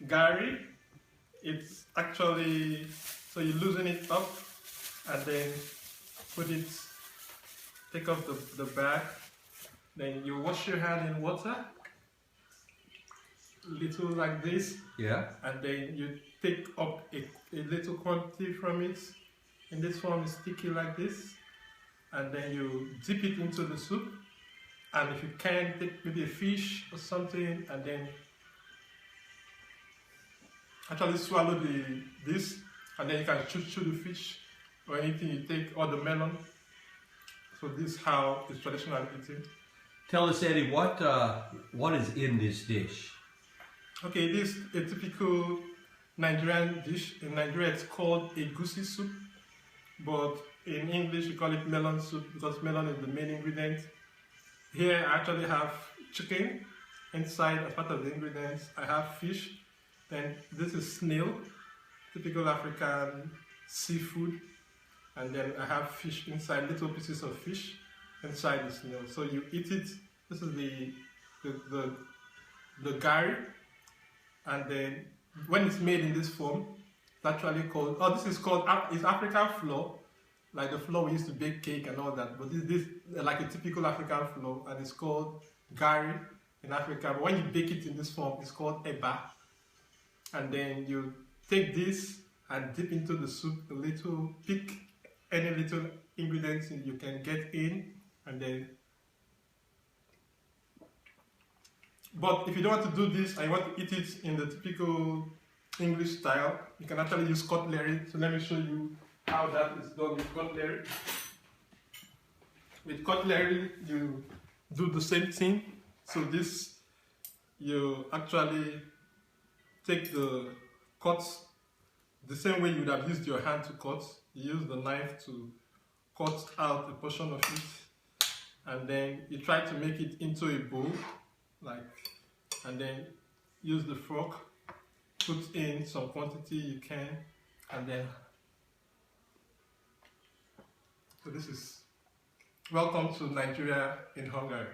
Gari, it's actually, so you loosen it up and then put it, take off the bag, then you wash your hand in water, little like this, Yeah. and then you take up a little quantity from it. In this form, it's sticky like this, and then you dip it into the soup. And if you can, take maybe a fish or something, and then actually swallow this, and then you can chew the fish or anything you take, or the melon. So this is how it's traditionally eaten. Tell us, Eddie, what is in this dish? Okay, this is a typical Nigerian dish. In Nigeria, it's called egusi soup, but in English, we call it melon soup because melon is the main ingredient. Here, I actually have chicken inside as part of the ingredients. I have fish. Then this is snail, typical African seafood. And then I have fish inside, little pieces of fish inside the snail. So you eat it. This is the gari. And then when it's made in this form, it's actually called, it's African flour, like the flour we used to bake cake and all that. But this like a typical African flour, and it's called gari in Africa. But when you bake it in this form, it's called eba. And then you take this and dip into the soup a little, pick any little ingredients you can get in, and then. But if you don't want to do this and you want to eat it in the typical English style, you can actually use cutlery. So let me show you how that is done with cutlery. With cutlery, you do the same thing. So this, you actually take the cuts the same way you would have used your hand to cut. You use the knife to cut out a portion of it, and then you try to make it into a bowl, and then use the fork, put in some quantity you can, and then, so this is, welcome to Nigeria in Hungary.